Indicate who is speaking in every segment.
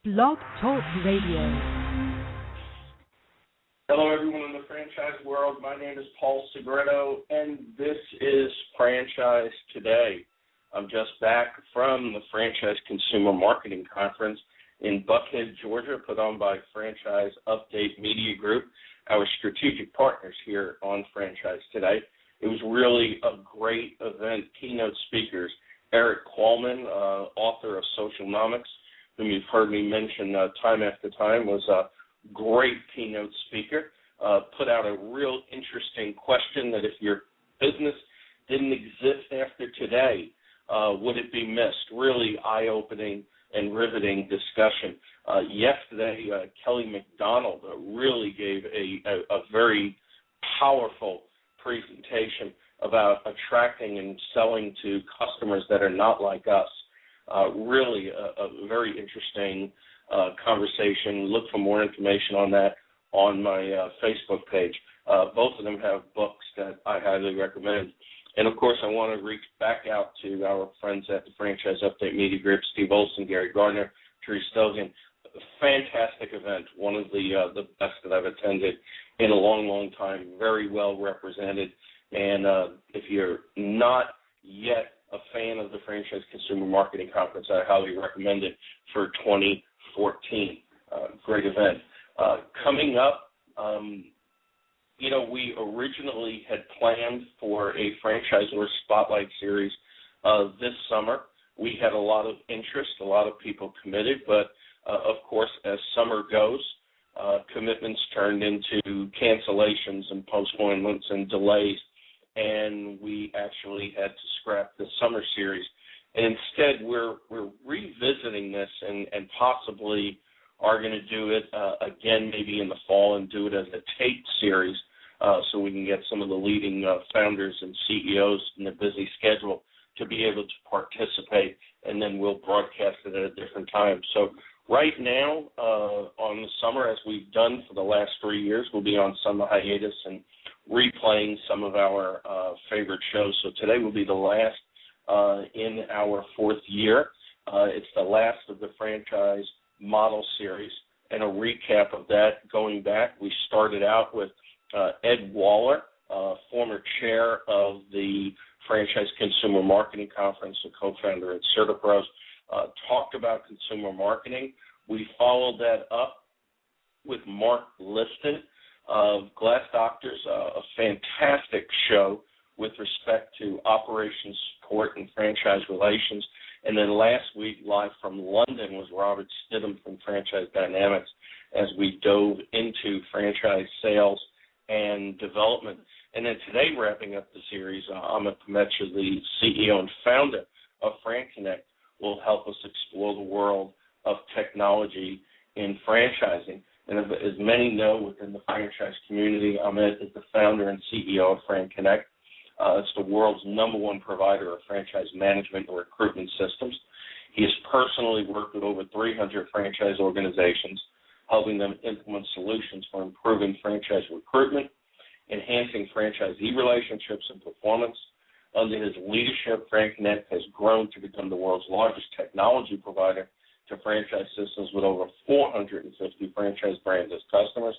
Speaker 1: Blog Talk Radio.
Speaker 2: Hello, everyone in the franchise world. My name is Paul Segreto, and this is Franchise Today. I'm just back from the Franchise Consumer Marketing Conference in Buckhead, Georgia, put on by Franchise Update Media Group, our strategic partners here on Franchise Today. It was really a great event. Keynote speakers, Eric Qualman, author of Socialnomics, whom you've heard me mention time after time, was a great keynote speaker. Put out a real interesting question that if your business didn't exist after today, would it be missed? Really eye-opening and riveting discussion. Yesterday, Kelly McDonald really gave a very powerful presentation about attracting and selling to customers that are not like us. Really a very interesting conversation. Look for more information on that on my Facebook page. Both of them have books that I highly recommend. And, of course, I want to reach back out to our friends at the Franchise Update Media Group, Steve Olson, Gary Gardner, Therese Stogan. A fantastic event, one of the best that I've attended in a long, long time, very well represented. And if you're not yet a fan of the Franchise Consumer Marketing Conference, I highly recommend it for 2014. Great event. Coming up, we originally had planned for a franchisor spotlight series this summer. We had a lot of interest, a lot of people committed, but of course, as summer goes, commitments turned into cancellations and postponements and delays, and we actually had to scrap the summer series. And instead, we're revisiting this and possibly are going to do it again maybe in the fall and do it as a taped series so we can get some of the leading founders and CEOs in a busy schedule to be able to participate, and then we'll broadcast it at a different time. So right now, on the summer, as we've done for the last 3 years, we'll be on summer hiatus and replaying some of our favorite shows. So today will be the last in our fourth year. It's the last of the franchise model series, and a recap of that going back. We started out with Ed Waller, former chair of the Franchise Consumer Marketing Conference, a co-founder at CertaPros, talked about consumer marketing. We followed that up with Mark Liston of Glass Doctors, a fantastic show with respect to operations support and franchise relations. And then last week, live from London, was Robert Stidham from Franchise Dynamics as we dove into franchise sales and development. And then today, wrapping up the series, Amit Pamecha, the CEO and founder of FranConnect, will help us explore the world of technology in franchising. And as many know within the franchise community, Amit is the founder and CEO of FranConnect. It's the world's #1 provider of franchise management and recruitment systems. He has personally worked with over 300 franchise organizations, helping them implement solutions for improving franchise recruitment, enhancing franchisee relationships and performance. Under his leadership, FranConnect has grown to become the world's largest technology provider to franchise systems with over 450 franchise brands as customers.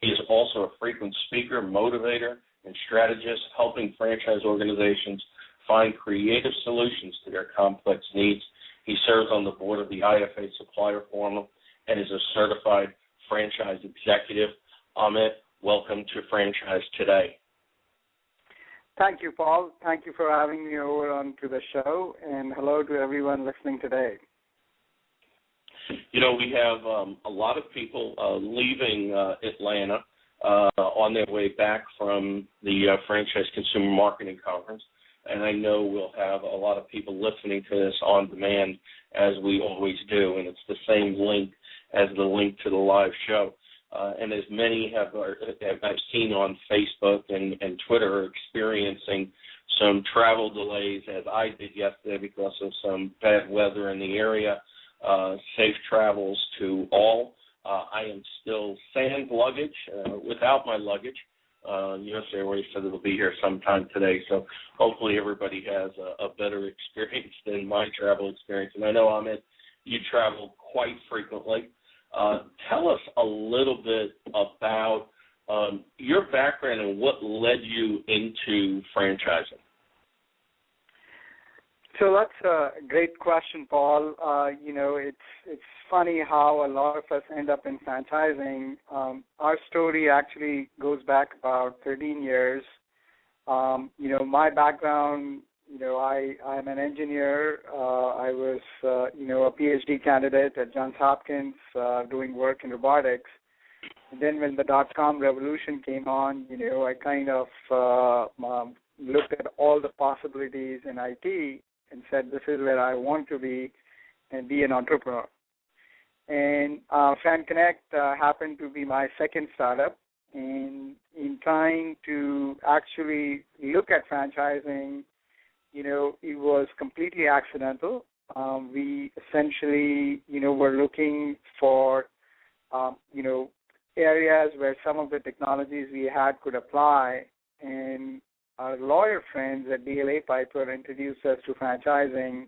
Speaker 2: He is also a frequent speaker, motivator, and strategist, helping franchise organizations find creative solutions to their complex needs. He serves on the board of the IFA Supplier Forum and is a certified franchise executive. Amit, welcome to Franchise Today.
Speaker 3: Thank you, Paul. Thank you for having me over onto the show, and hello to everyone listening today.
Speaker 2: We have a lot of people leaving Atlanta on their way back from the Franchise Consumer Marketing Conference, and I know we'll have a lot of people listening to this on demand, as we always do, and it's the same link as the link to the live show. And as many have I've seen on Facebook and Twitter, are experiencing some travel delays, as I did yesterday because of some bad weather in the area. Safe travels to all. I am still sans luggage, without my luggage. U.S. Airways said it'll be here sometime today, so hopefully everybody has a better experience than my travel experience. And I know, Amit, you travel quite frequently. Tell us a little bit about your background and what led you into franchising.
Speaker 3: So that's a great question, Paul. It's funny how a lot of us end up in franchising. Our story actually goes back about 13 years. My background, I'm an engineer. I was, a PhD candidate at Johns Hopkins doing work in robotics. And then when the dot-com revolution came on, I kind of looked at all the possibilities in IT and said, this is where I want to be and be an entrepreneur. And FranConnect happened to be my second startup. And in trying to actually look at franchising, it was completely accidental. We essentially, were looking for, areas where some of the technologies we had could apply. And our lawyer friends at DLA Piper introduced us to franchising.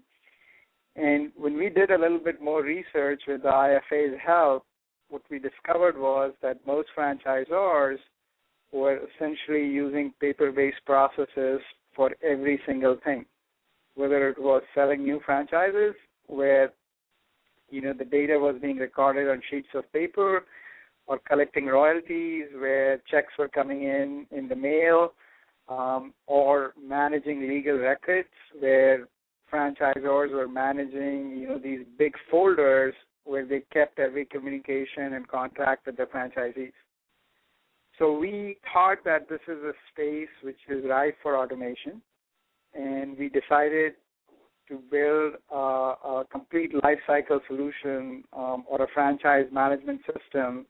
Speaker 3: And when we did a little bit more research with the IFA's help, what we discovered was that most franchisors were essentially using paper-based processes for every single thing, whether it was selling new franchises where, the data was being recorded on sheets of paper, or collecting royalties where checks were coming in the mail, or managing legal records where franchisors were managing, these big folders where they kept every communication and contract with the franchisees. So we thought that this is a space which is ripe for automation, and we decided to build a complete life cycle solution or a franchise management system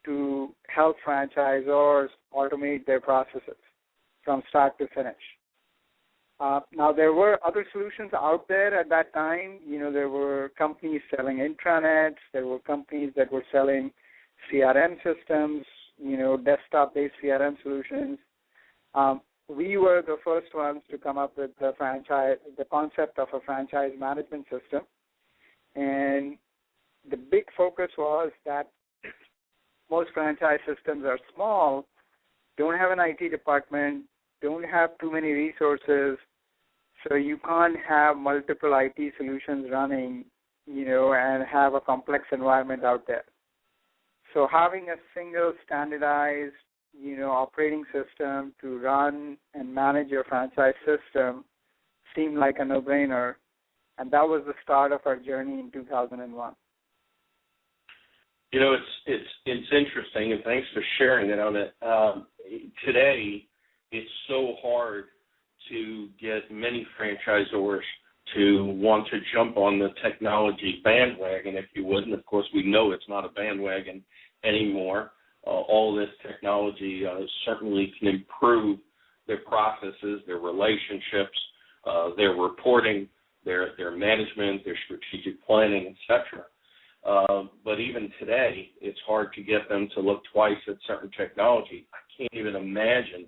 Speaker 3: to help franchisors automate their processes from start to finish. Now, there were other solutions out there at that time. There were companies selling intranets. There were companies that were selling CRM systems, desktop-based CRM solutions. We were the first ones to come up with the concept of a franchise management system. And the big focus was that most franchise systems are small, don't have an IT department, don't have too many resources, so you can't have multiple IT solutions running, and have a complex environment out there. So having a single standardized, operating system to run and manage your franchise system seemed like a no-brainer, and that was the start of our journey in 2001.
Speaker 2: It's interesting, and thanks for sharing it on it. Today, it's so hard to get many franchisors to want to jump on the technology bandwagon, if you would. And, of course, we know it's not a bandwagon anymore. All this technology certainly can improve their processes, their relationships, their reporting, their management, their strategic planning, etc. But even today, it's hard to get them to look twice at certain technology. I can't even imagine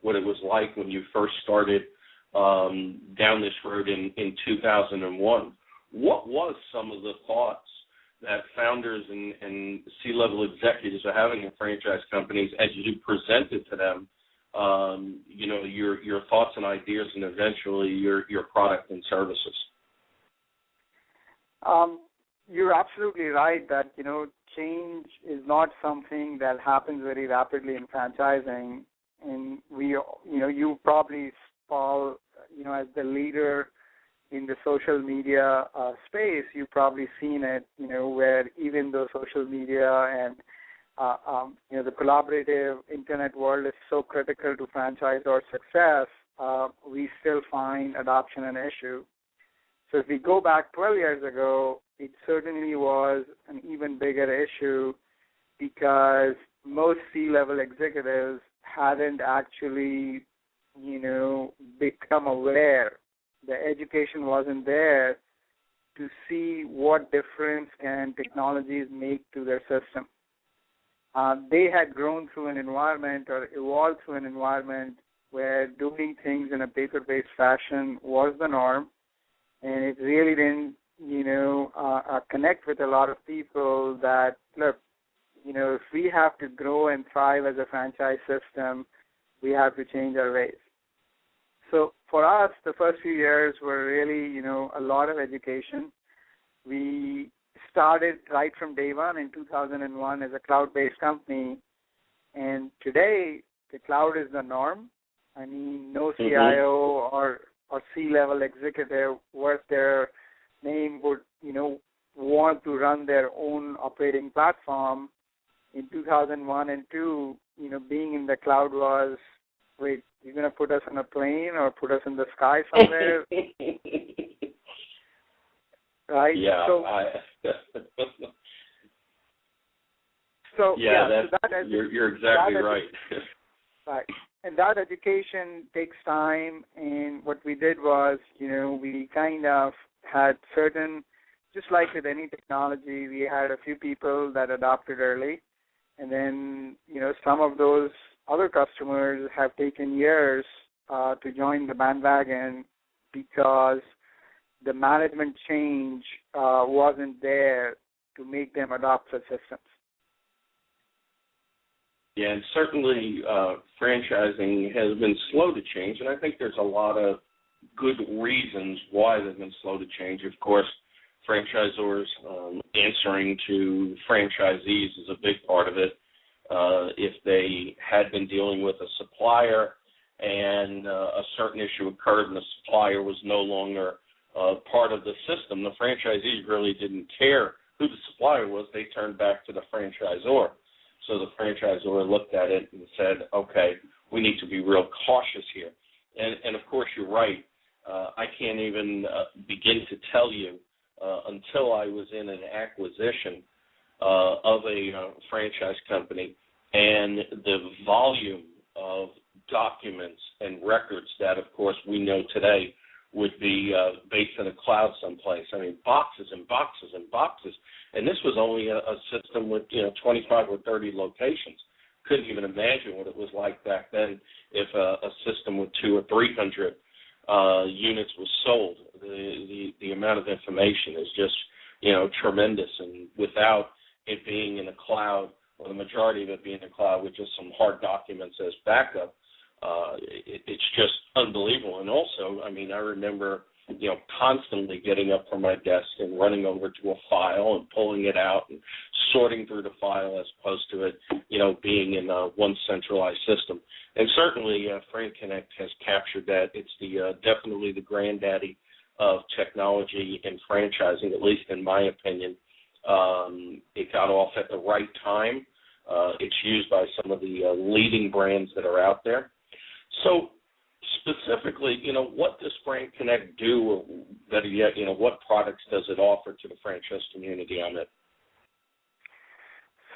Speaker 2: what it was like when you first started down this road in 2001. What was some of the thoughts that founders and C-level executives are having in franchise companies as you presented to them, your thoughts and ideas and eventually your product and services?
Speaker 3: You're absolutely right that, change is not something that happens very rapidly in franchising. And you probably, Paul, as the leader in the social media space, you've probably seen it, where even though social media and, the collaborative internet world is so critical to franchisor success, we still find adoption an issue. So if we go back 12 years ago, it certainly was an even bigger issue because most C-level executives hadn't actually, become aware. The education wasn't there to see what difference can technologies make to their system. They had grown through an environment or evolved through an environment where doing things in a paper-based fashion was the norm, and it really didn't connect with a lot of people that, look, if we have to grow and thrive as a franchise system, we have to change our ways. So for us, the first few years were really, a lot of education. We started right from day one in 2001 as a cloud-based company, and today the cloud is the norm. I mean, no CIO or C-level executive worth their name would, want to run their own operating platform. In 2001 and 2, being in the cloud was, wait, you're going to put us on a plane or put us in the sky somewhere? Right?
Speaker 2: Yeah. You're exactly right.
Speaker 3: Right. And that education takes time, and what we did was, we kind of had certain, just like with any technology, we had a few people that adopted early, and then, some of those other customers have taken years to join the bandwagon because the management change wasn't there to make them adopt such systems.
Speaker 2: Yeah, and certainly franchising has been slow to change, and I think there's a lot of good reasons why they've been slow to change. Of course, franchisors answering to franchisees is a big part of it. If they had been dealing with a supplier and a certain issue occurred and the supplier was no longer part of the system, the franchisees really didn't care who the supplier was. They turned back to the franchisor. So the franchisor looked at it and said, okay, we need to be real cautious here. And of course, you're right. I can't even begin to tell you until I was in an acquisition of a franchise company and the volume of documents and records that, of course, we know today would be based in a cloud someplace. I mean, boxes and boxes and boxes. And this was only a system with, 25 or 30 locations. Couldn't even imagine what it was like back then if a system with 200 or 300 units was sold. The amount of information is just, tremendous. And without it being in the cloud, or the majority of it being in the cloud with just some hard documents as backup, it's just unbelievable. And also, I mean, I remember, constantly getting up from my desk and running over to a file and pulling it out and sorting through the file as opposed to it, being in one centralized system. And certainly, FranConnect has captured that. It's definitely the granddaddy of technology and franchising, at least in my opinion. It got off at the right time. It's used by some of the leading brands that are out there. So specifically, what does FranConnect do, or better yet, what products does it offer to the franchise community, Amit?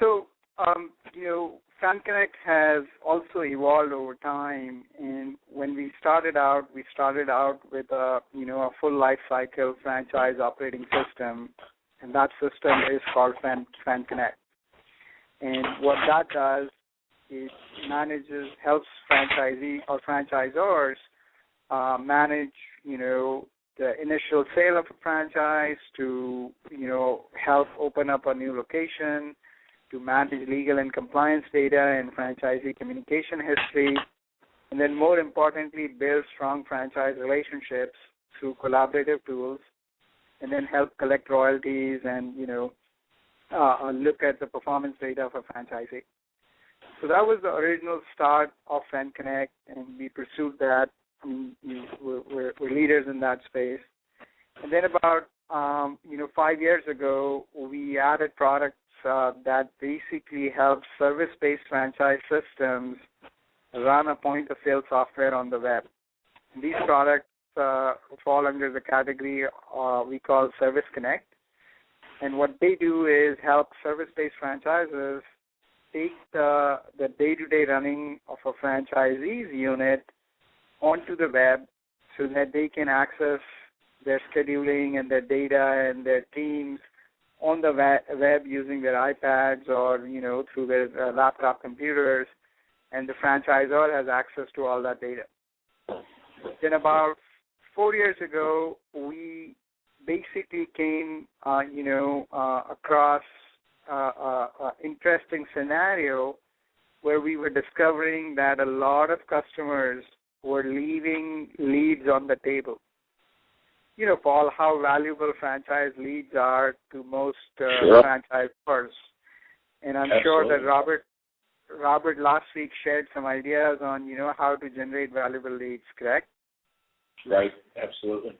Speaker 3: So, FranConnect has also evolved over time, and when we started out with a full life cycle franchise operating system, and that system is called FranConnect. And what that does is helps franchisee or franchisors manage, the initial sale of a franchise, to, help open up a new location, to manage legal and compliance data and franchisee communication history, and then more importantly, build strong franchise relationships through collaborative tools, and then help collect royalties and, look at the performance data of a franchisee. So that was the original start of FranConnect, and we pursued that. I mean, we're leaders in that space. And then about, 5 years ago, we added products that basically help service-based franchise systems run a point-of-sale software on the web. And these products fall under the category we call Service Connect. And what they do is help service-based franchises take the day-to-day running of a franchisee's unit onto the web so that they can access their scheduling and their data and their teams on the web using their iPads or, through their laptop computers, and the franchisor has access to all that data. Then about 4 years ago, we basically came, across interesting scenario where we were discovering that a lot of customers were leaving leads on the table. You know, Paul, how valuable franchise leads are to most franchisors. And I'm sure that Robert last week shared some ideas on, how to generate valuable leads, correct?
Speaker 2: Right, absolutely.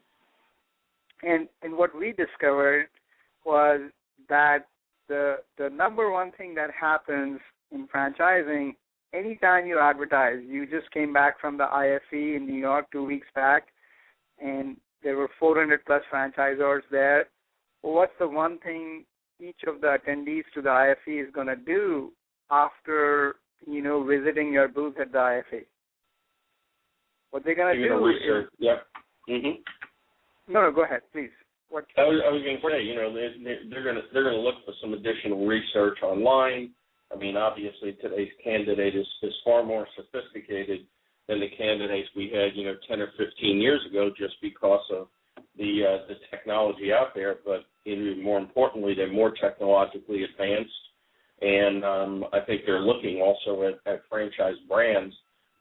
Speaker 3: And what we discovered was that the number one thing that happens in franchising, anytime you advertise, you just came back from the IFE in New York 2 weeks back, and there were 400 plus franchisors there. What's the one thing each of the attendees to the IFE is going to do after, visiting your booth at the IFE? What they're going to do
Speaker 2: research.
Speaker 3: No, go ahead, please.
Speaker 2: I was going to say, they're going to look for some additional research online. I mean, obviously today's candidate is far more sophisticated than the candidates we had, 10 or 15 years ago, just because of the technology out there. But even more importantly, they're more technologically advanced, and I think they're looking also at franchise brands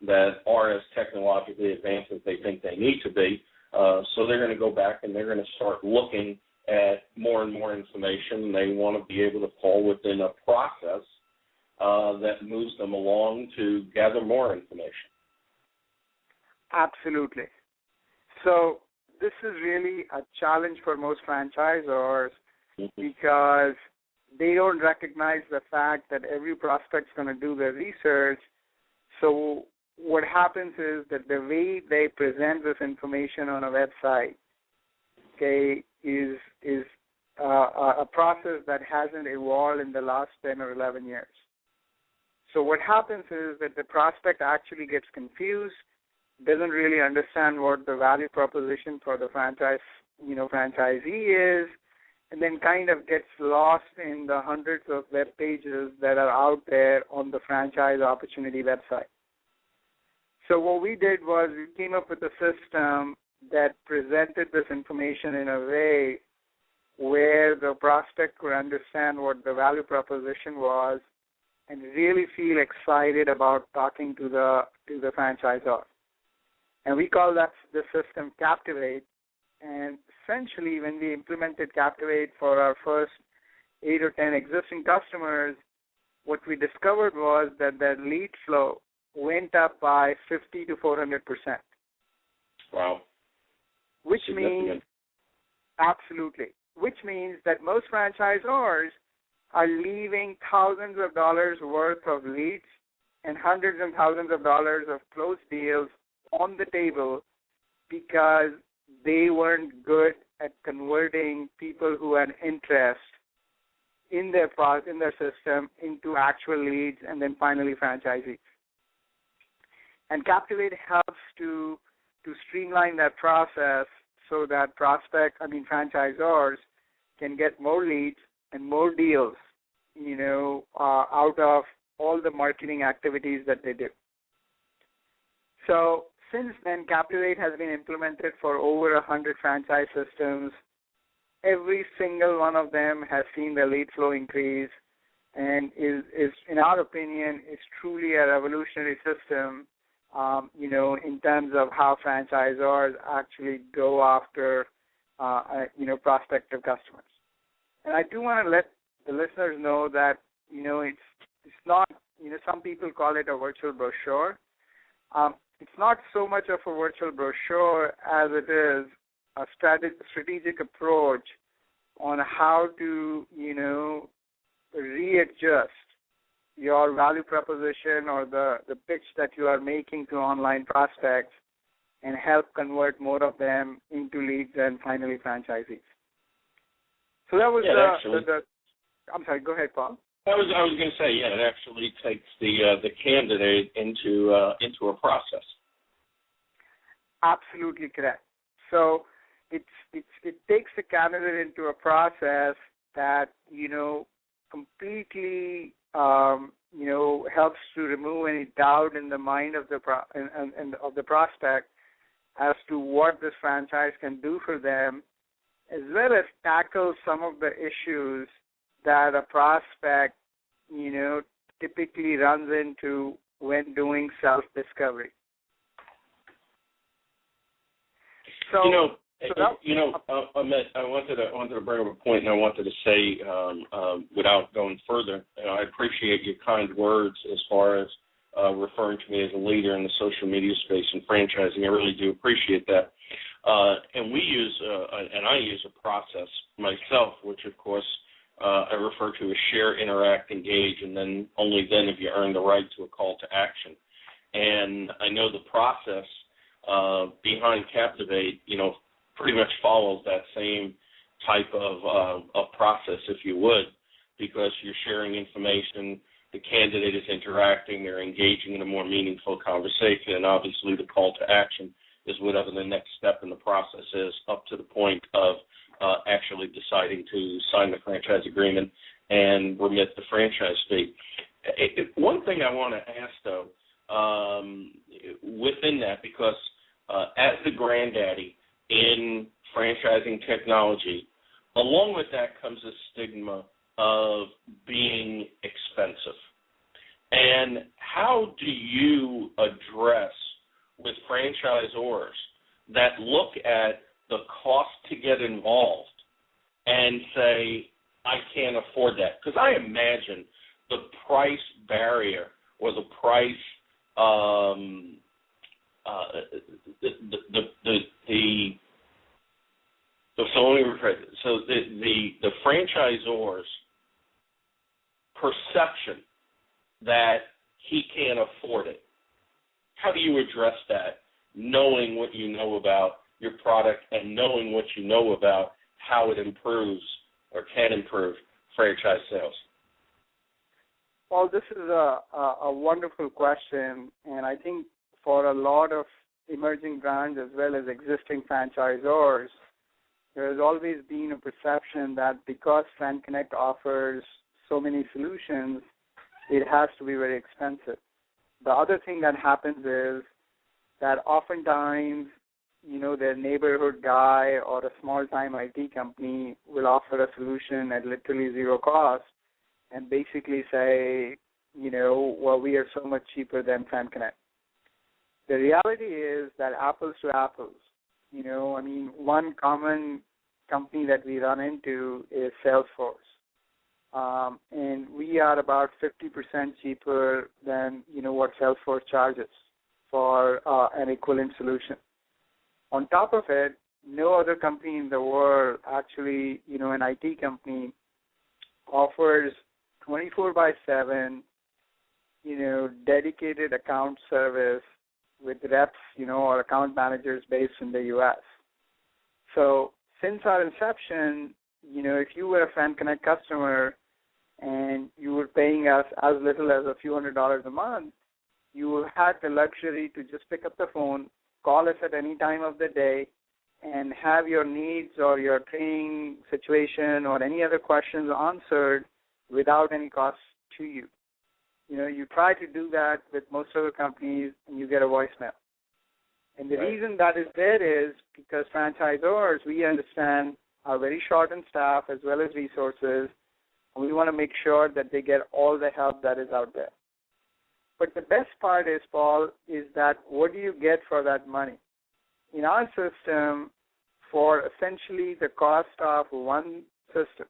Speaker 2: that are as technologically advanced as they think they need to be. So they're going to go back and they're going to start looking at more and more information. They want to be able to fall within a process that moves them along to gather more information.
Speaker 3: Absolutely. So this is really a challenge for most franchisors because they don't recognize the fact that every prospect's going to do their research. So what happens is that the way they present this information on a website, okay, is a process that hasn't evolved in the last 10 or 11 years. So what happens is that the prospect actually gets confused, doesn't really understand what the value proposition for the franchisee is, and then kind of gets lost in the hundreds of web pages that are out there on the franchise opportunity website. So what we did was we came up with a system that presented this information in a way where the prospect could understand what the value proposition was and really feel excited about talking to the franchisor. And we call that the system Captivate. And essentially, when we implemented Captivate for our first 8 or 10 existing customers, what we discovered was that their lead flow went up by 50 to 400%.
Speaker 2: Wow.
Speaker 3: Which means, absolutely, which means that most franchisors are leaving thousands of dollars worth of leads and hundreds and thousands of dollars of closed deals on the table because they weren't good at converting people who had interest in their system into actual leads and then finally franchisees. And Captivate helps to streamline that process so that franchisors can get more leads and more deals, out of all the marketing activities that they do. So since then, Captivate has been implemented for over 100 franchise systems. Every single one of them has seen the lead flow increase and is in our opinion, is truly a revolutionary system, in terms of how franchisors actually go after, prospective customers. And I do want to let the listeners know that, it's not, some people call it a virtual brochure. It's not so much of a virtual brochure as it is a strategic approach on how to, readjust your value proposition or the pitch that you are making to online prospects and help convert more of them into leads and finally franchisees. So that was I'm sorry, go ahead, Paul.
Speaker 2: I was going to say, it actually takes the candidate into a process.
Speaker 3: Absolutely correct. So it takes the candidate into a process that completely helps to remove any doubt in the mind of the prospect as to what this franchise can do for them, as well as tackle some of the issues that a prospect, typically runs into when doing self-discovery. So,
Speaker 2: Amit, I wanted to bring up a point, and I wanted to say, without going further, I appreciate your kind words as far as referring to me as a leader in the social media space and franchising. I really do appreciate that. And I use a process myself, which of course I refer to as share, interact, engage, and then only then have you earned the right to a call to action. And I know the process behind Captivate, pretty much follows that same type of process, if you would, because you're sharing information, the candidate is interacting, they're engaging in a more meaningful conversation, and obviously the call to action is whatever the next step in the process is, up to the point of actually deciding to sign the franchise agreement and remit the franchise fee. One thing I want to ask, though, within that, because as the granddaddy in franchising technology, along with that comes a stigma of being expensive. And how do you address with franchisors that look at the cost to get involved and say, I can't afford that? Because I imagine the price barrier or the price, the franchisor's perception that he can't afford it. How do you address that, knowing what you know about your product and knowing what you know about how it improves or can improve franchise sales?
Speaker 3: Well, this is a wonderful question, and I think for a lot of emerging brands as well as existing franchisors, there has always been a perception that because FranConnect offers so many solutions, it has to be very expensive. The other thing that happens is that oftentimes, their neighborhood guy or a small-time IT company will offer a solution at literally zero cost and basically say, well, we are so much cheaper than FranConnect. The reality is that apples to apples, one common company that we run into is Salesforce. And we are about 50% cheaper than, what Salesforce charges for an equivalent solution. On top of it, no other company in the world, actually, an IT company, offers 24/7, dedicated account service with reps, or account managers based in the U.S. So since our inception, if you were a FranConnect customer and you were paying us as little as a few $100s a month, you had the luxury to just pick up the phone, call us at any time of the day, and have your needs or your training situation or any other questions answered without any cost to you. You try to do that with most other companies, and you get a voicemail. And the reason that is there is because franchisors, we understand, are very short in staff as well as resources, and we want to make sure that they get all the help that is out there. But the best part is, Paul, is that what do you get for that money? In our system, for essentially the cost of one system,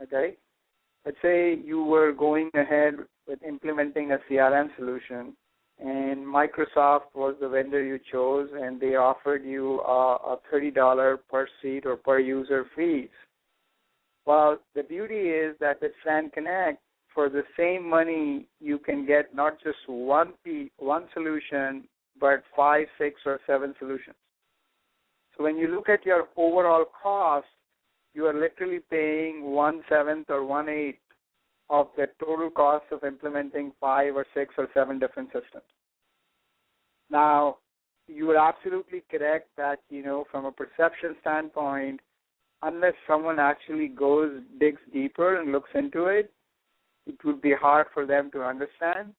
Speaker 3: okay? Let's say you were going ahead with implementing a CRM solution, and Microsoft was the vendor you chose, and they offered you a $30 per seat or per user fees. Well, the beauty is that with FranConnect, for the same money, you can get not just one solution, but 5, 6, or 7 solutions. So when you look at your overall cost, you are literally paying 1/7 or 1/8 of the total cost of implementing 5 or 6 or 7 different systems. Now, you are absolutely correct that, from a perception standpoint, unless someone actually digs deeper and looks into it, it would be hard for them to understand.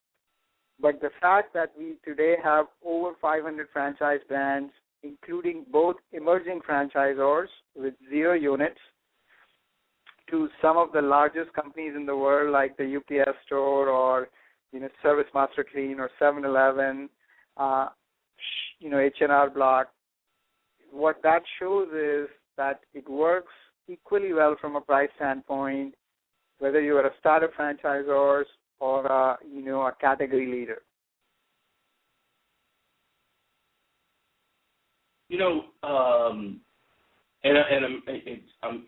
Speaker 3: But the fact that we today have over 500 franchise brands including both emerging franchisors with 0 units to some of the largest companies in the world like the UPS store or, Service Master Clean or 7-Eleven, H&R Block. What that shows is that it works equally well from a price standpoint, whether you are a startup franchisor or a category leader.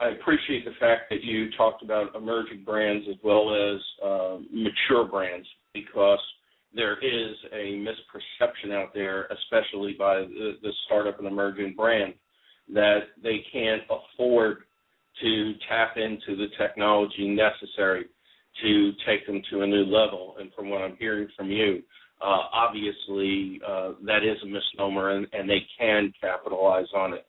Speaker 2: I appreciate the fact that you talked about emerging brands as well as mature brands, because there is a misperception out there, especially by the startup and emerging brand, that they can't afford to tap into the technology necessary to take them to a new level. And from what I'm hearing from you, obviously that is a misnomer, and they can capitalize on it.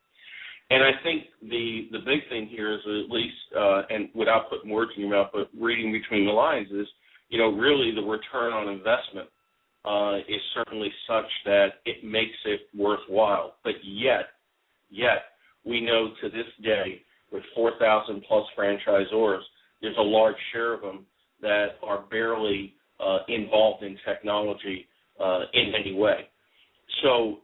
Speaker 2: And I think the big thing here is, at least, and without putting words in your mouth, but reading between the lines, is, really the return on investment is certainly such that it makes it worthwhile. But yet, we know to this day, with 4,000 plus franchisors, there's a large share of them that are barely involved in technology in any way. So,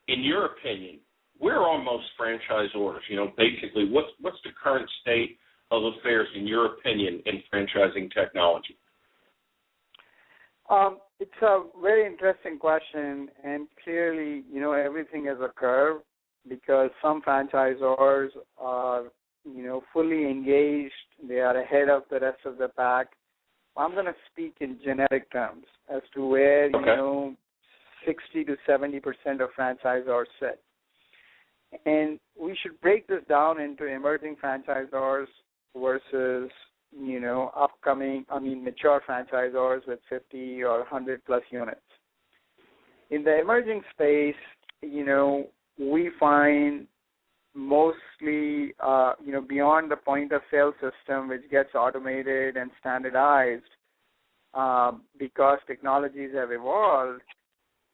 Speaker 2: in your opinion, where are most franchisors? Basically, what's the current state of affairs, in your opinion, in franchising technology?
Speaker 3: It's a very interesting question, and clearly, everything is a curve, because some franchisors are, fully engaged. They are ahead of the rest of the pack. I'm going to speak in generic terms as to where, 60 to 70% of franchisors sit. And we should break this down into emerging franchisors versus, mature franchisors with 50 or 100 plus units. In the emerging space, we find mostly, beyond the point of sale system, which gets automated and standardized, because technologies have evolved,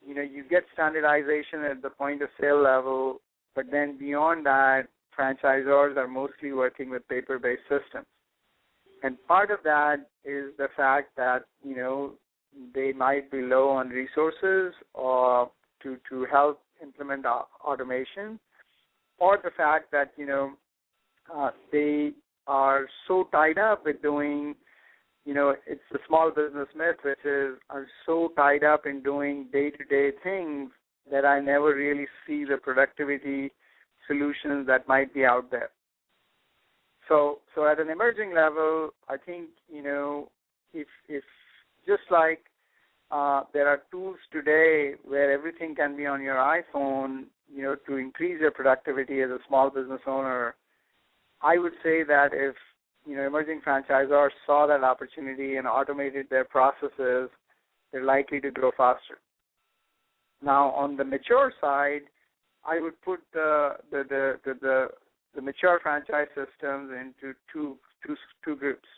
Speaker 3: you get standardization at the point of sale level, but then beyond that, franchisors are mostly working with paper-based systems. And part of that is the fact that, they might be low on resources or to help implement automation, or the fact that, they are so tied up with doing, it's the small business myth, which is, are so tied up in doing day-to-day things that I never really see the productivity solutions that might be out there. So at an emerging level, I think, if just like there are tools today where everything can be on your iPhone, to increase your productivity as a small business owner, I would say that if, emerging franchisors saw that opportunity and automated their processes, they're likely to grow faster. Now, on the mature side, I would put the mature franchise systems into two groups.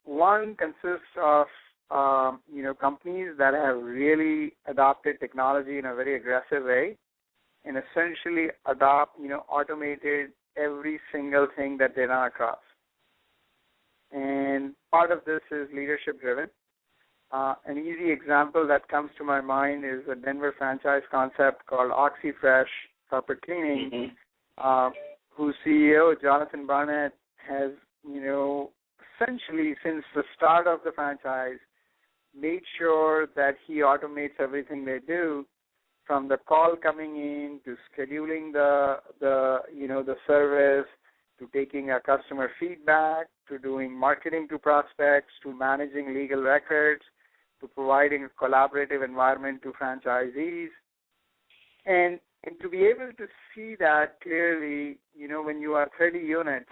Speaker 3: One consists of companies that have really adopted technology in a very aggressive way, and essentially automated every single thing that they run across. And part of this is leadership driven. An easy example that comes to my mind is a Denver franchise concept called OxyFresh Carpet Cleaning, whose CEO, Jonathan Barnett, has, essentially since the start of the franchise, made sure that he automates everything they do, from the call coming in to scheduling the service, to taking a customer feedback, to doing marketing to prospects, to managing legal records, to providing a collaborative environment to franchisees. And to be able to see that clearly, when you are 30 units,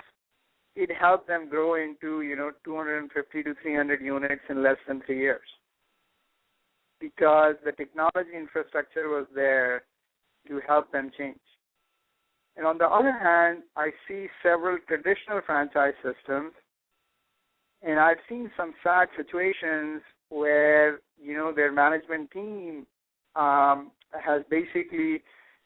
Speaker 3: it helped them grow into, 250 to 300 units in less than 3 years, because the technology infrastructure was there to help them change. And on the other hand, I see several traditional franchise systems, and I've seen some sad situations where, their management team has basically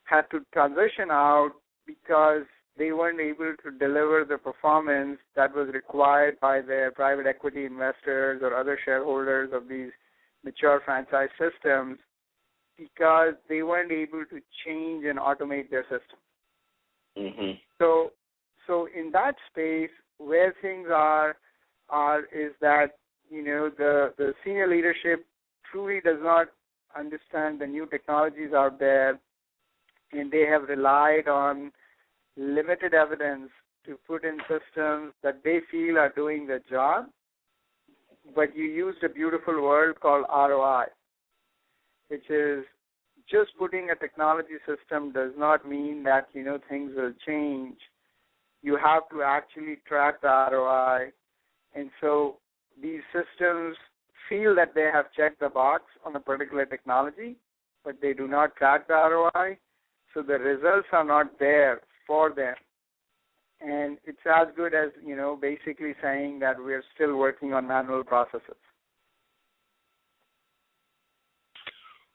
Speaker 3: had to transition out because they weren't able to deliver the performance that was required by their private equity investors or other shareholders of these mature franchise systems because they weren't able to change and automate their system.
Speaker 2: Mm-hmm.
Speaker 3: So in that space, where things are is that, the senior leadership truly does not understand the new technologies out there, and they have relied on limited evidence to put in systems that they feel are doing the job. But you used a beautiful word called ROI, which is just putting a technology system does not mean that, things will change. You have to actually track the ROI. And so these systems feel that they have checked the box on a particular technology, but they do not track the ROI. So the results are not there for them. And it's as good as, basically saying that we're still working on manual processes.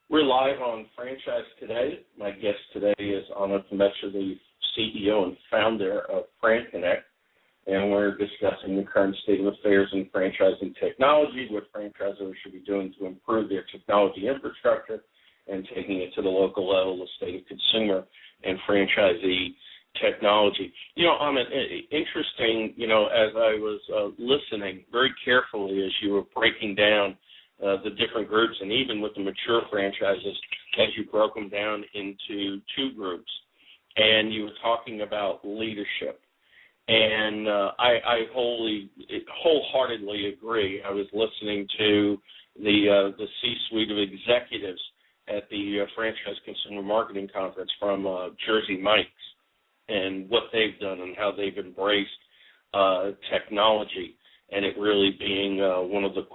Speaker 2: We're live on Franchise Today. My guest today is Amit Pamecha, the CEO and founder of FranConnect, and we're discussing the current state of affairs in franchising technology, what franchisors should be doing to improve their technology infrastructure, and taking it to the local level, the state of consumer and franchisee technology. Amit, interesting, as I was listening very carefully as you were breaking down the different groups, and even with the mature franchises, as you broke them down into two groups, and you were talking about leadership. And I wholeheartedly agree. I was listening to the C-suite of executives at the Franchise Consumer Marketing Conference from Jersey Mike's, and what they've done and how they've embraced technology, and it really being one of the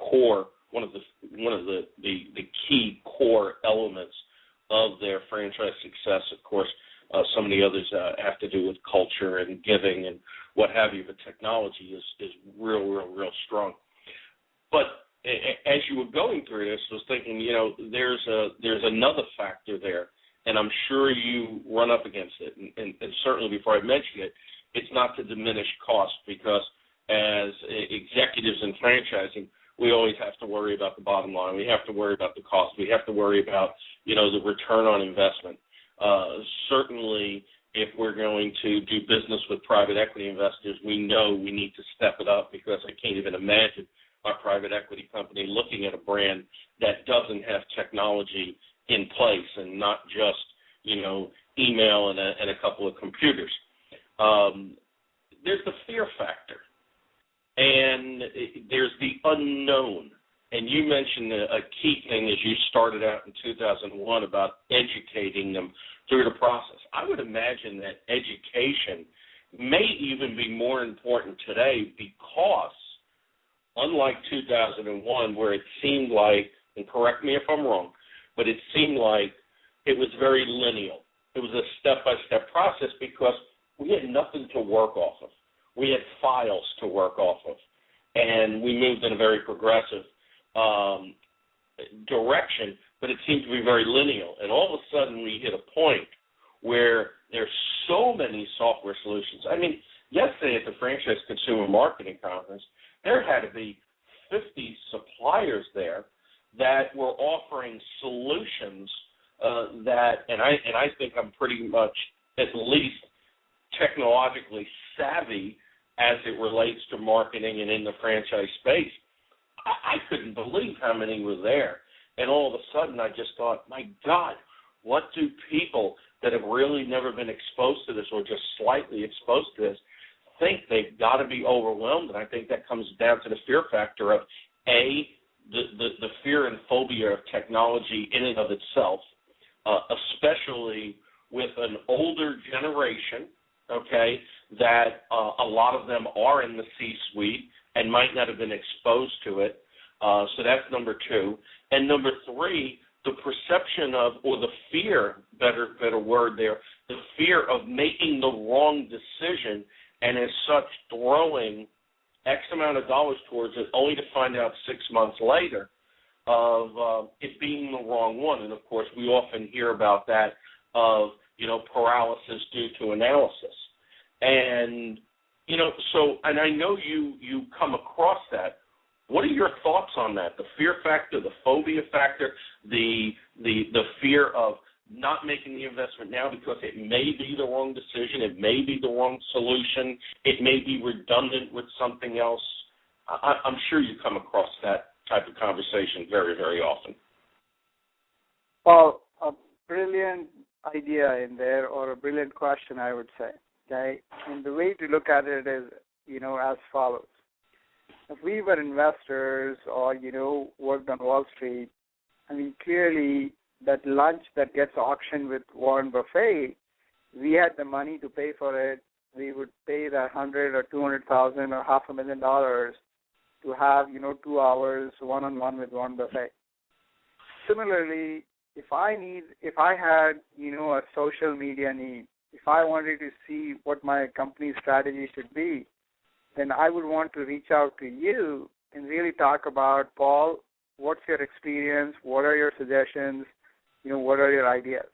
Speaker 2: key core elements of their franchise success. Of course, some of the others have to do with culture and giving and what have you, but technology is real strong. But as you were going through this, I was thinking, there's another factor there, and I'm sure you run up against it. And certainly before I mention it, it's not to diminish cost, because as executives in franchising, we always have to worry about the bottom line. We have to worry about the cost. We have to worry about, the return on investment. Certainly, if we're going to do business with private equity investors, we know we need to step it up, because I can't even imagine our private equity company looking at a brand that doesn't have technology in place and not just, email and a couple of computers. There's the fear factor, and there's the unknown. And you mentioned a key thing as you started out in 2001 about educating them through the process. I would imagine that education may even be more important today, because unlike 2001, where it seemed like, and correct me if I'm wrong, but it seemed like it was very linear. It was a step-by-step process, because we had nothing to work off of. We had files to work off of, and we moved in a very progressive direction, but it seemed to be very linear. And all of a sudden we hit a point where there's so many software solutions. I mean, yesterday at the Franchise Consumer Marketing Conference, there had to be 50 suppliers there that were offering solutions that, and I think I'm pretty much at least technologically savvy as it relates to marketing and in the franchise space. I couldn't believe how many were there. And all of a sudden I just thought, my God, what do people that have really never been exposed to this, or just slightly exposed to this, think? They've got to be overwhelmed. And I think that comes down to the fear factor of, A, the fear and phobia of technology in and of itself, especially with an older generation, okay, that a lot of them are in the C-suite and might not have been exposed to it. So that's number two. And number three, the perception of, or the fear, better word there, the fear of making the wrong decision, and as such throwing X amount of dollars towards it, only to find out 6 months later of it being the wrong one. And, of course, we often hear about that of paralysis due to analysis. And, and I know you come across that. What are your thoughts on that? The fear factor, the phobia factor, the fear of not making the investment now because it may be the wrong decision, it may be the wrong solution, it may be redundant with something else. I'm sure you come across that type of conversation very, very often.
Speaker 3: Well, a brilliant idea in there, or a brilliant question, I would say. Okay, and the way to look at it is, as follows. If we were investors or, worked on Wall Street, clearly that lunch that gets auctioned with Warren Buffett, we had the money to pay for it. We would pay that $100,000 or $200,000 or $500,000 to have, 2 hours one-on-one with Warren Buffett. Similarly, if I had, a social media need, if I wanted to see what my company's strategy should be, then I would want to reach out to you and really talk about, Paul, what's your experience? What are your suggestions? What are your ideas?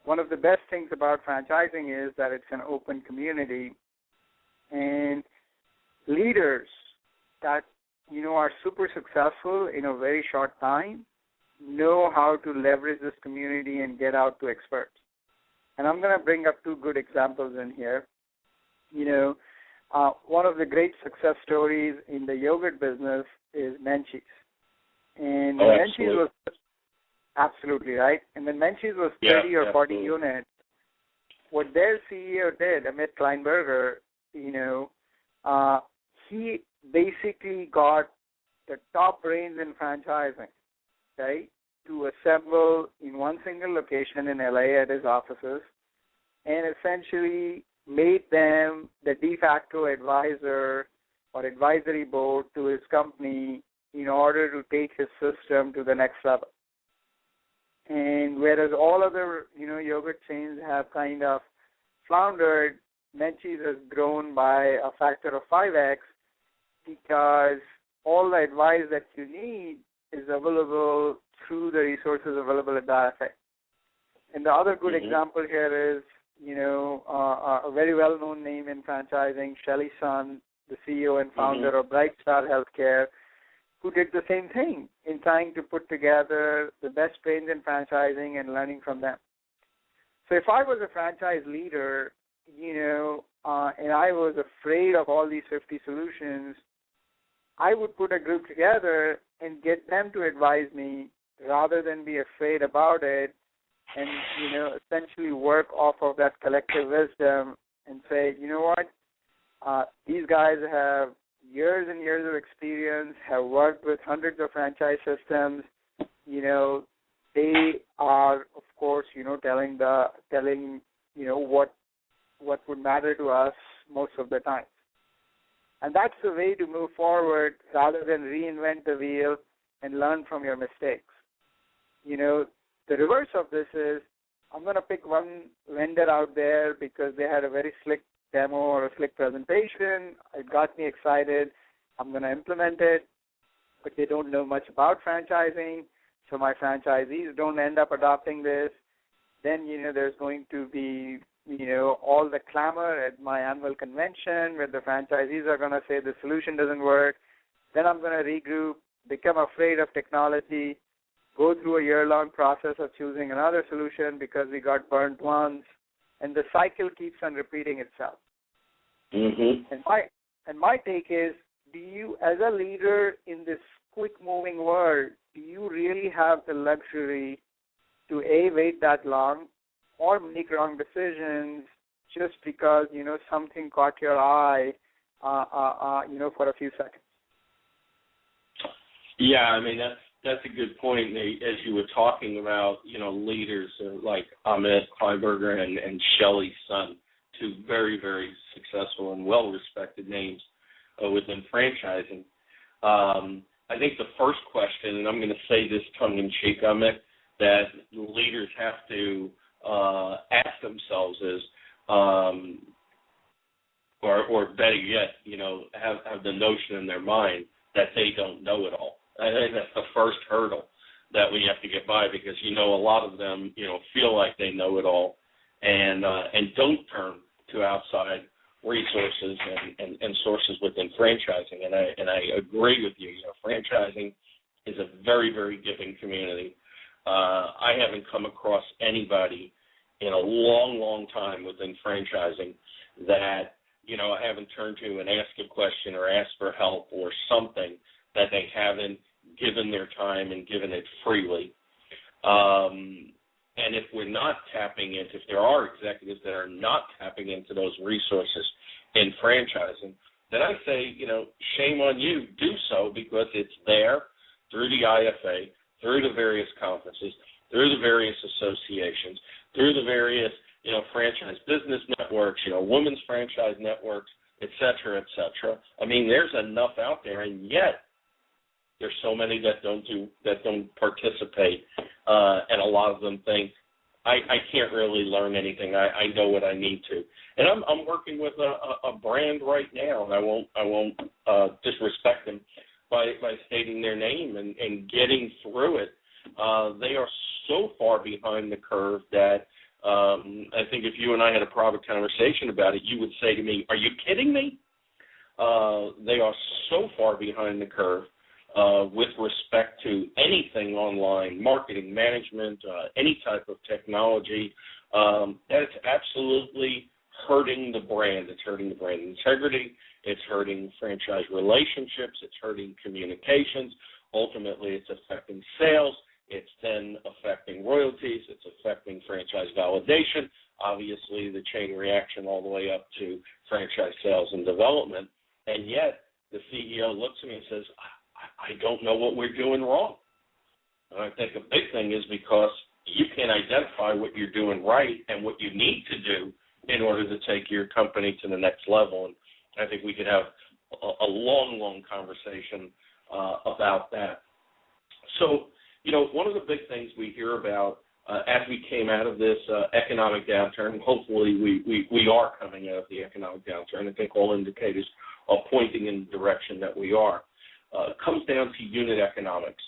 Speaker 3: One of the best things about franchising is that it's an open community, and leaders that, are super successful in a very short time know how to leverage this community and get out to experts. And I'm going to bring up 2 good examples in here. One of the great success stories in the yogurt business is Menchie's. And Menchie's was absolutely right. And when Menchie's was 30 or 40 units, what their CEO did, Amit Pamecha, he basically got the top brains in franchising, okay, to assemble in one single location in LA at his offices, and essentially made them the de facto advisor or advisory board to his company in order to take his system to the next level. And whereas all other, yogurt chains have kind of floundered, Menchie's has grown by a factor of 5x because all the advice that you need is available through the resources available at the IFA. And the other good example here is, a very well-known name in franchising, Shelly Sun, the CEO and founder of Bright Star Healthcare, who did the same thing in trying to put together the best brains in franchising and learning from them. So if I was a franchise leader, and I was afraid of all these 50 solutions, I would put a group together and get them to advise me rather than be afraid about it and, essentially work off of that collective wisdom and say, these guys have years and years of experience, have worked with hundreds of franchise systems. They are, of course, telling what would matter to us most of the time. And that's the way to move forward rather than reinvent the wheel and learn from your mistakes. The reverse of this is I'm going to pick one vendor out there because they had a very slick demo or a slick presentation. It got me excited. I'm going to implement it, but they don't know much about franchising, so my franchisees don't end up adopting this. Then, there's going to be, all the clamor at my annual convention where the franchisees are going to say the solution doesn't work. Then I'm going to regroup, become afraid of technology, go through a year-long process of choosing another solution because we got burnt once, and the cycle keeps on repeating itself. And my take is, do you, as a leader in this quick-moving world, do you really have the luxury to, A, wait that long or make wrong decisions just because, something caught your eye, for a few seconds?
Speaker 2: Yeah, that's a good point. As you were talking about, leaders like Amit Pamecha and Shelly Sun, 2 very, very successful and well-respected names within franchising. I think the first question, and I'm going to say this tongue-in-cheek, Amit, that leaders have to ask themselves is, or better yet, have the notion in their mind that they don't know it all. I think that's the first hurdle that we have to get by because, a lot of them, feel like they know it all. and don't turn to outside resources and sources within franchising. And I agree with you. Franchising is a very, very giving community. I haven't come across anybody in a long, long time within franchising that, I haven't turned to and asked a question or asked for help or something that they haven't given their time and given it freely. And if we're not tapping into, if there are executives that are not tapping into those resources in franchising, then I say, shame on you. Do so, because it's there through the IFA, through the various conferences, through the various associations, through the various, franchise business networks, women's franchise networks, et cetera, et cetera. I mean, there's enough out there, and yet there's so many that don't participate, and a lot of them think, I can't really learn anything. I know what I need to. And I'm working with a brand right now, and I won't disrespect them by stating their name and getting through it. They are so far behind the curve that I think if you and I had a private conversation about it, you would say to me, are you kidding me? They are so far behind the curve with respect to anything online, marketing, management, any type of technology, that it's absolutely hurting the brand. It's hurting the brand integrity. It's hurting franchise relationships. It's hurting communications. Ultimately, it's affecting sales. It's then affecting royalties. It's affecting franchise validation. Obviously, the chain reaction all the way up to franchise sales and development. And yet, the CEO looks at me and says, I don't know what we're doing wrong. And I think a big thing is because you can identify what you're doing right and what you need to do in order to take your company to the next level. And I think we could have a long, long conversation about that. So, one of the big things we hear about as we came out of this economic downturn, hopefully we are coming out of the economic downturn. I think all indicators are pointing in the direction that we are. Comes down to unit economics.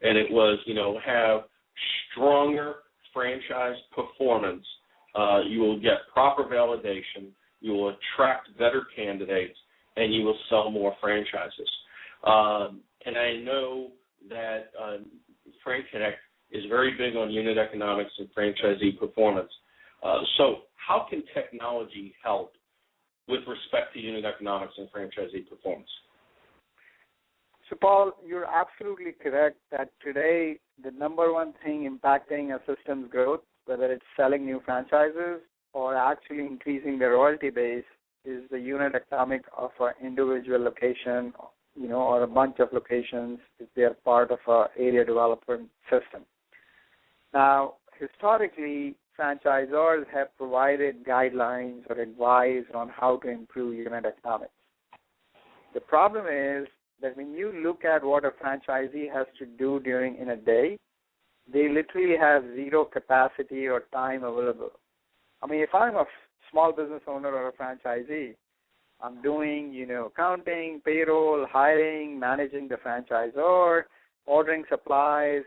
Speaker 2: And it was, have stronger franchise performance. You will get proper validation. You will attract better candidates, and you will sell more franchises. And I know that FranConnect is very big on unit economics and franchisee performance. So how can technology help with respect to unit economics and franchisee performance?
Speaker 3: So, Paul, you're absolutely correct that today the number one thing impacting a system's growth, whether it's selling new franchises or actually increasing the royalty base, is the unit economic of an individual location, or a bunch of locations if they are part of an area development system. Now, historically, franchisors have provided guidelines or advice on how to improve unit economics. The problem is that when you look at what a franchisee has to do in a day, they literally have zero capacity or time available. I mean, if I'm a small business owner or a franchisee, I'm doing, accounting, payroll, hiring, managing the franchisor, ordering supplies,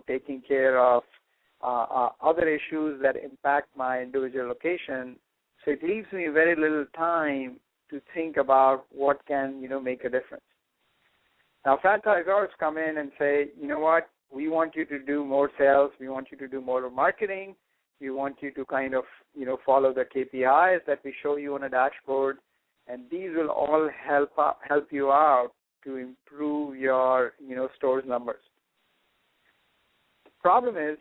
Speaker 3: taking care of other issues that impact my individual location. So it leaves me very little time to think about what can, make a difference. Now, franchisors come in and say, you know what, we want you to do more sales, we want you to do more marketing, we want you to kind of, follow the KPIs that we show you on a dashboard, and these will all help you out to improve your, stores numbers. The problem is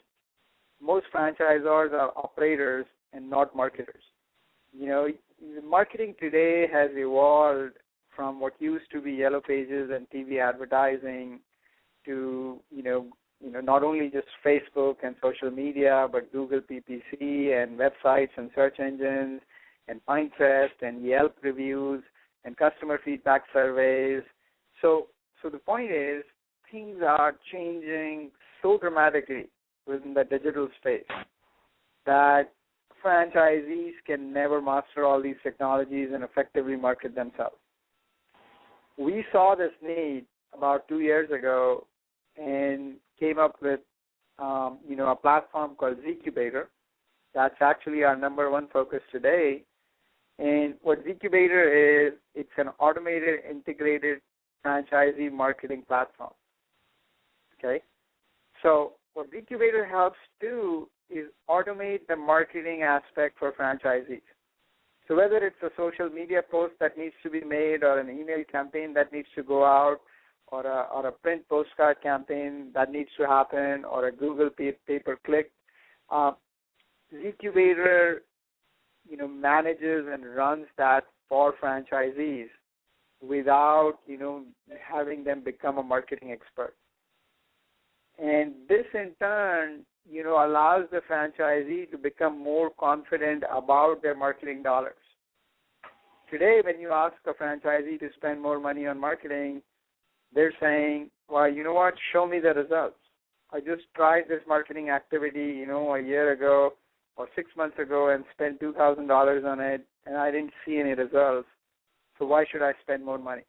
Speaker 3: most franchisors are operators and not marketers. Marketing today has evolved from what used to be yellow pages and TV advertising to, not only just Facebook and social media, but Google PPC and websites and search engines and Pinterest and Yelp reviews and customer feedback surveys. So the point is, things are changing so dramatically within the digital space that franchisees can never master all these technologies and effectively market themselves. We saw this need about 2 years ago and came up with, a platform called Segreto, That's actually our number one focus today. And what Zcubator is, it's an automated, integrated franchisee marketing platform. Okay? So what Zcubator helps do is automate the marketing aspect for franchisees. So whether it's a social media post that needs to be made or an email campaign that needs to go out or a print postcard campaign that needs to happen or a Google pay-per-click, Zcubator, manages and runs that for franchisees without, having them become a marketing expert. And this, in turn, allows the franchisee to become more confident about their marketing dollars. Today, when you ask a franchisee to spend more money on marketing, they're saying, well, you know what, show me the results. I just tried this marketing activity, a year ago or 6 months ago and spent $2,000 on it, and I didn't see any results. So why should I spend more money?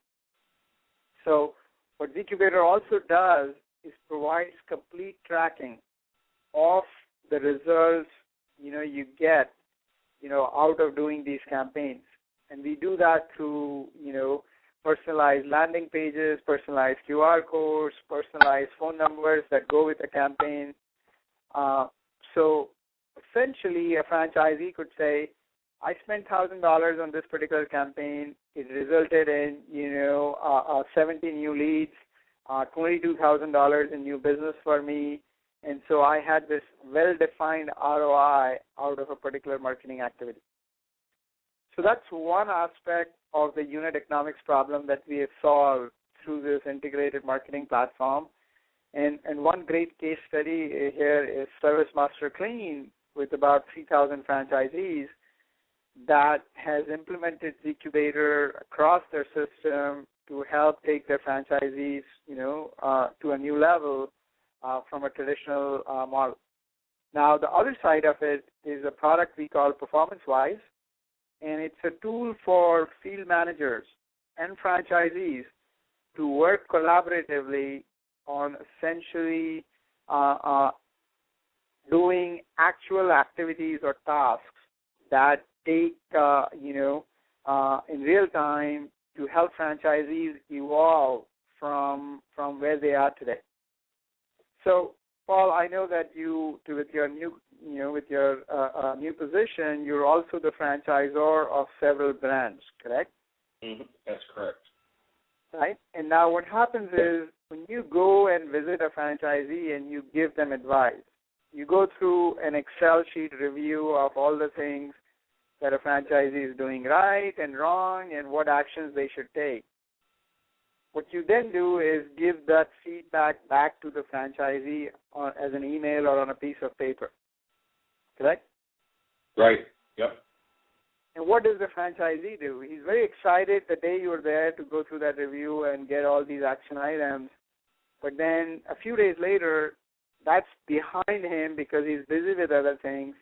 Speaker 3: So what Zcubator also does is provides complete tracking of the results, you get, out of doing these campaigns. And we do that through, personalized landing pages, personalized QR codes, personalized phone numbers that go with the campaign. So essentially, a franchisee could say, I spent $1,000 on this particular campaign. It resulted in, 70 new leads, $22,000 in new business for me. And so I had this well-defined ROI out of a particular marketing activity. So that's one aspect of the unit economics problem that we have solved through this integrated marketing platform. And one great case study here is Service Master Clean with about 3,000 franchisees that has implemented Zcubator across their system to help take their franchisees, to a new level from a traditional model. Now, the other side of it is a product we call PerformanceWise, and it's a tool for field managers and franchisees to work collaboratively on essentially doing actual activities or tasks that take, in real time to help franchisees evolve from where they are today. So, Paul, I know that with your new position, you're also the franchisor of several brands, correct?
Speaker 2: Mm-hmm. That's correct.
Speaker 3: Right. And now what happens is when you go and visit a franchisee and you give them advice, you go through an Excel sheet review of all the things that a franchisee is doing right and wrong and what actions they should take. What you then do is give that feedback back to the franchisee as an email or on a piece of paper. Correct?
Speaker 2: Right. Yep.
Speaker 3: And what does the franchisee do? He's very excited the day you were there to go through that review and get all these action items. But then a few days later, that's behind him because he's busy with other things.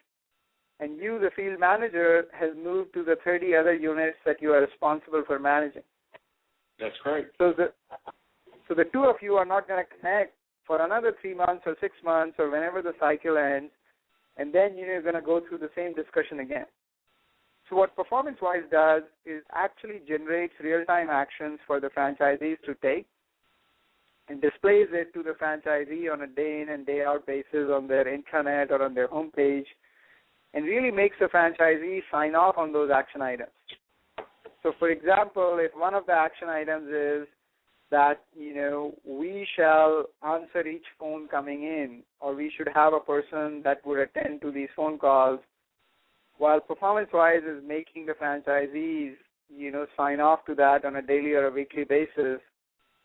Speaker 3: And you, the field manager, has moved to the 30 other units that you are responsible for managing.
Speaker 2: That's right.
Speaker 3: So the two of you are not going to connect for another 3 months or 6 months or whenever the cycle ends, and then you're going to go through the same discussion again. So what PerformanceWise does is actually generates real-time actions for the franchisees to take and displays it to the franchisee on a day-in and day-out basis on their intranet or on their homepage, and really makes the franchisee sign off on those action items. So, for example, if one of the action items is that, we shall answer each phone coming in, or we should have a person that would attend to these phone calls, while PerformanceWise is making the franchisees, sign off to that on a daily or a weekly basis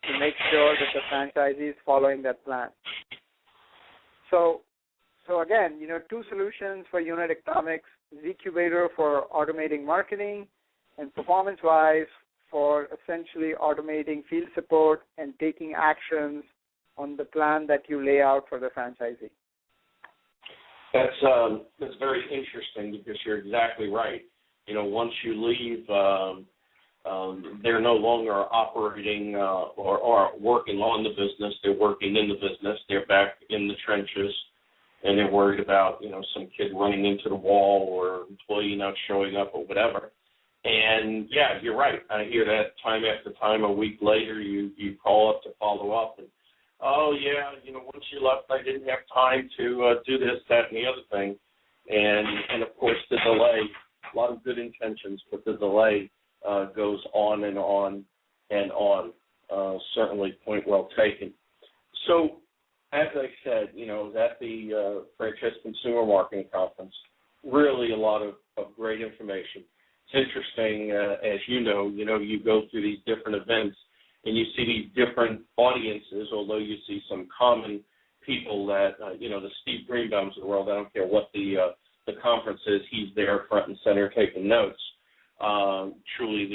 Speaker 3: to make sure that the franchisee is following that plan. So again, two solutions for unit economics, Zcubator for automating marketing and PerformanceWise for essentially automating field support and taking actions on the plan that you lay out for the franchisee.
Speaker 2: That's very interesting because you're exactly right. Once you leave, they're no longer operating or working on the business. They're working in the business. They're back in the trenches. and they're worried about, some kid running into the wall or employee not showing up or whatever. And, yeah, you're right. I hear that time after time. A week later, you call up to follow up, and, oh, yeah, once you left, I didn't have time to do this, that, and the other thing. And of course, the delay, a lot of good intentions, but the delay goes on and on and on. Certainly, point well taken. So, as I said, at the Franchise Consumer Marketing Conference, really a lot of great information. It's interesting, as you go through these different events and you see these different audiences, although you see some common people that, the Steve Greenbaums of the world, I don't care what the conference is, he's there front and center taking notes. Truly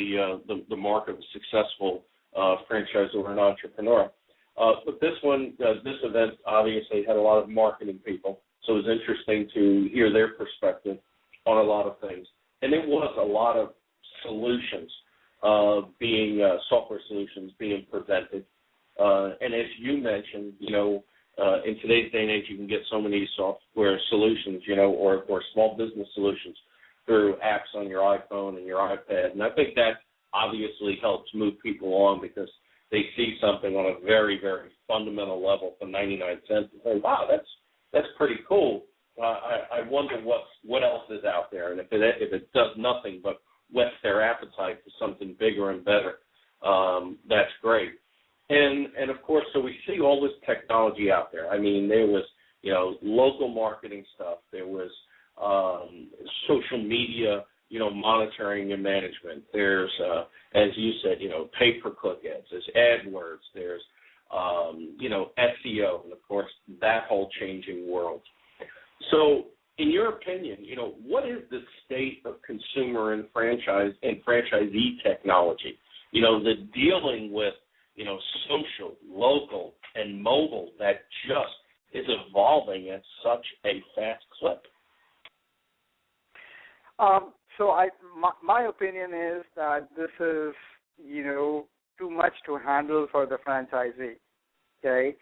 Speaker 2: the mark of a successful franchisor and entrepreneur. But this event obviously had a lot of marketing people, so it was interesting to hear their perspective on a lot of things. And it was a lot of solutions software solutions being presented. And as you mentioned, in today's day and age, you can get so many software solutions, or small business solutions through apps on your iPhone and your iPad. And I think that obviously helps move people on because they see something on a very, very fundamental level for 99 cents and say, wow, that's pretty cool. I wonder what else is out there. And if it does nothing but whets their appetite for something bigger and better, that's great. And of course, so we see all this technology out there. I mean, there was, local marketing stuff. There was social media, monitoring and management. There's, as you said, pay-per-click ads. There's AdWords. There's, SEO, and of course, that whole changing world. So, in your opinion, what is the state of consumer and franchisee technology? The dealing with, social, local, and mobile that just is evolving at such a fast clip.
Speaker 3: So my opinion is that this is, too much to handle for the franchisee. Okay,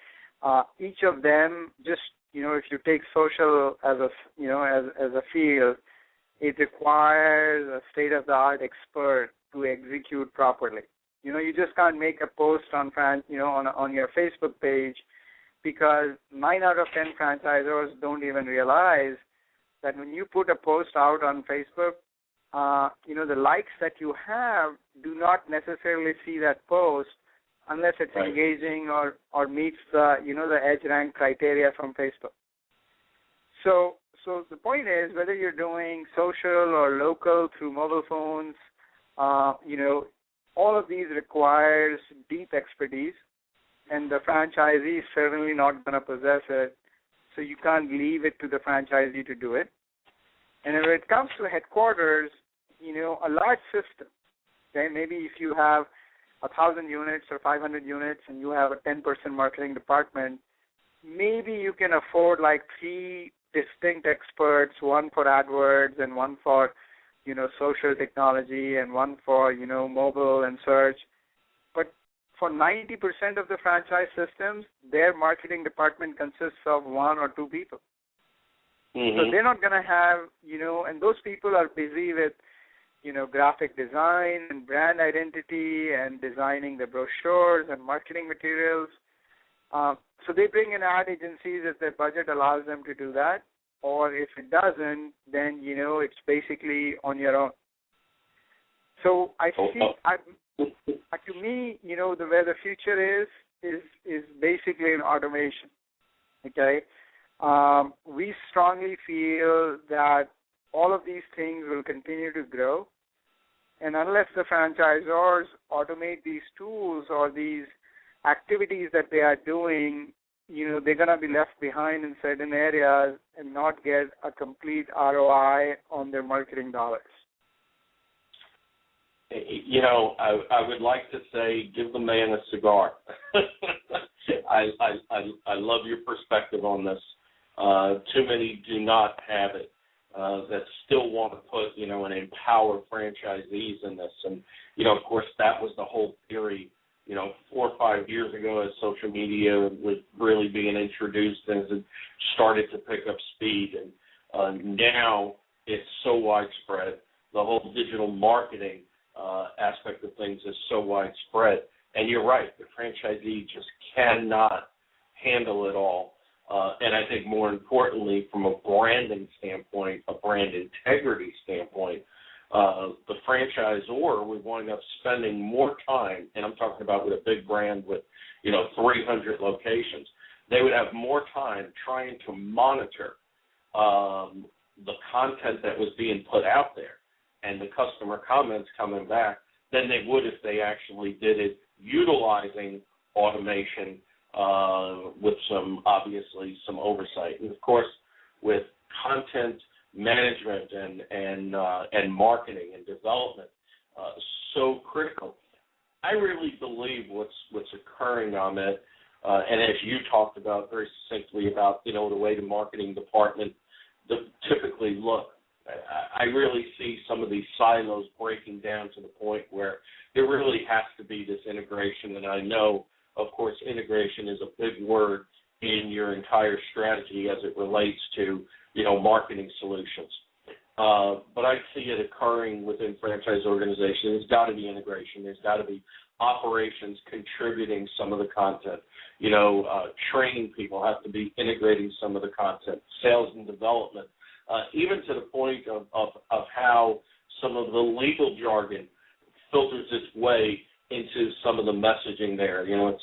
Speaker 3: each of them just, if you take social as a field, it requires a state-of-the-art expert to execute properly. You just can't make a post on on your Facebook page because 9 out of 10 franchisors don't even realize that when you put a post out on Facebook, the likes that you have do not necessarily see that post unless it's
Speaker 2: right.
Speaker 3: engaging or meets the edge rank criteria from Facebook. So the point is, whether you're doing social or local through mobile phones, all of these requires deep expertise, and the franchisee is certainly not going to possess it, so you can't leave it to the franchisee to do it. And when it comes to headquarters, a large system, okay, maybe if you have 1,000 units or 500 units and you have a 10-person marketing department, maybe you can afford like 3 distinct experts, one for AdWords and one for, social technology and one for, mobile and search. But for 90% of the franchise systems, their marketing department consists of 1 or 2 people.
Speaker 2: Mm-hmm.
Speaker 3: So they're not going to have, and those people are busy with, graphic design and brand identity and designing the brochures and marketing materials. So they bring in ad agencies if their budget allows them to do that. Or if it doesn't, then, it's basically on your own. So I see, to me, where the future is basically in automation, okay? We strongly feel that all of these things will continue to grow. And unless the franchisors automate these tools or these activities that they are doing, they're going to be left behind in certain areas and not get a complete ROI on their marketing dollars.
Speaker 2: I would like to say, give the man a cigar. I love your perspective on this. Too many do not have it that still want to put, and empower franchisees in this. And, of course, that was the whole theory 4 or 5 years ago as social media was really being introduced and as it started to pick up speed. And now it's so widespread. The whole digital marketing aspect of things is so widespread. And you're right, the franchisee just cannot handle it all. And I think more importantly, from a branding standpoint, a brand integrity standpoint, the franchisor would wind up spending more time, and I'm talking about with a big brand with, 300 locations, they would have more time trying to monitor the content that was being put out there and the customer comments coming back than they would if they actually did it utilizing automation with obviously some oversight. And, of course, with content management and marketing and development so critical. I really believe what's occurring, Amit, and as you talked about very succinctly about, the way the marketing department typically look, I really see some of these silos breaking down to the point where there really has to be this integration. And I know, of course, integration is a big word in your entire strategy as it relates to, marketing solutions. But I see it occurring within franchise organizations. There's got to be integration. There's got to be operations contributing some of the content. Training people have to be integrating some of the content. Sales and development, even to the point of how some of the legal jargon filters its way into some of the messaging there. It's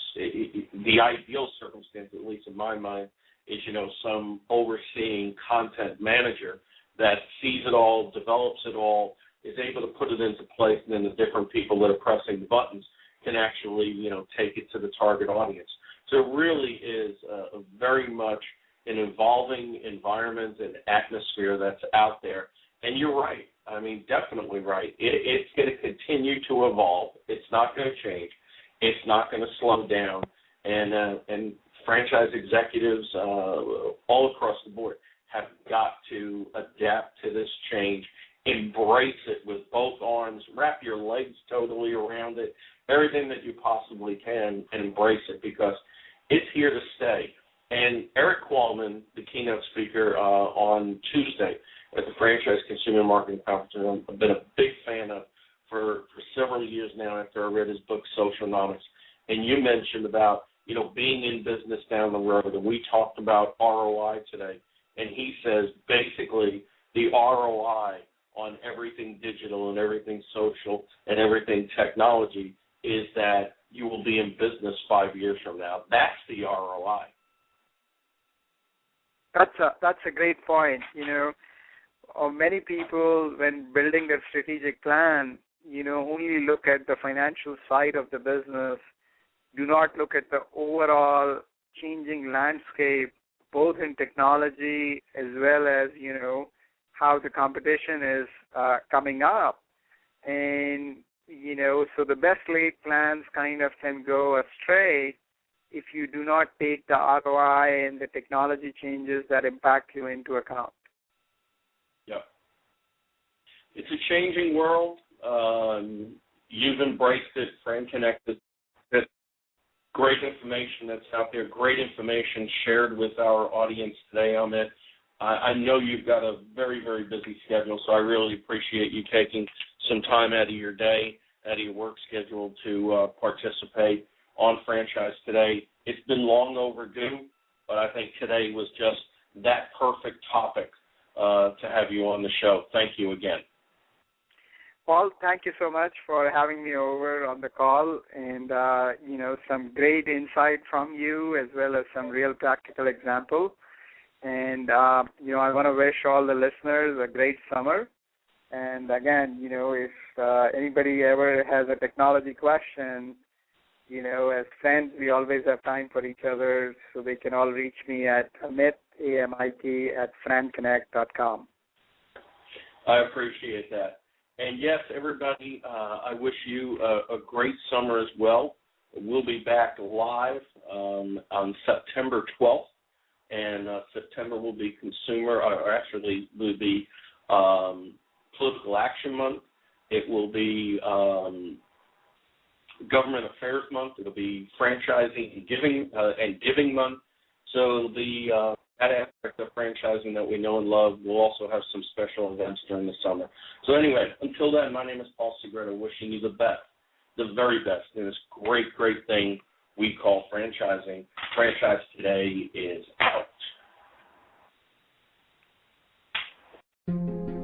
Speaker 2: the ideal circumstance, at least in my mind, is, some overseeing content manager that sees it all, develops it all, is able to put it into place, and then the different people that are pressing the buttons can actually, take it to the target audience. So it really is very much an evolving environment and atmosphere that's out there. And you're right. I mean, definitely right. It's going to continue to evolve. It's not going to change. It's not going to slow down. And franchise executives all across the board have got to adapt to this change, embrace it with both arms, wrap your legs totally around it, everything that you possibly can, and embrace it because it's here to stay. And Eric Qualman, the keynote speaker on Tuesday at the Franchise Consumer Marketing Conference, I've been a big fan of for several years now after I read his book, Socialnomics. And you mentioned about, being in business down the road, and we talked about ROI today. And he says basically the ROI on everything digital and everything social and everything technology is that you will be in business 5 years from now. That's the ROI.
Speaker 3: That's a great point. Many people, when building their strategic plan, only look at the financial side of the business, do not look at the overall changing landscape, both in technology as well as, how the competition is coming up. And, so the best laid plans kind of can go astray if you do not take the ROI and the technology changes that impact you into account.
Speaker 2: Yeah. It's a changing world. You've embraced it. FranConnect, great information that's out there, great information shared with our audience today, Amit. I know you've got a very, very busy schedule, so I really appreciate you taking some time out of your day, out of your work schedule to participate on Franchise Today. It's been long overdue, but I think today was just that perfect topic to have you on the show. Thank you again.
Speaker 3: Paul, thank you so much for having me over on the call and, some great insight from you as well as some real practical examples. And, I want to wish all the listeners a great summer. And, again, if anybody ever has a technology question, as friends, we always have time for each other, so they can all reach me at Amit, AMIT, @franconnect.com.
Speaker 2: I appreciate that. And, yes, everybody, I wish you a great summer as well. We'll be back live on September 12th, and September will be will be Political Action Month. It will be Government Affairs Month. It'll be Franchising and Giving Month. So it'll be that aspect of franchising that we know and love. We'll also have some special events during the summer. So anyway, until then, my name is Paul Segreto, wishing you the best, the very best in this great, great thing we call franchising. Franchise Today is out.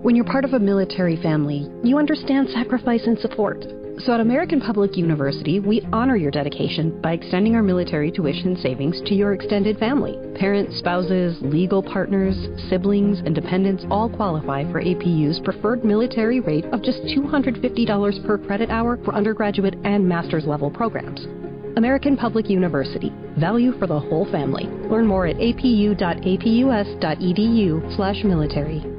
Speaker 1: When you're part of a military family, you understand sacrifice and support. So at American Public University, we honor your dedication by extending our military tuition savings to your extended family. Parents, spouses, legal partners, siblings, and dependents all qualify for APU's preferred military rate of just $250 per credit hour for undergraduate and master's level programs. American Public University. Value for the whole family. Learn more at apu.apus.edu/military.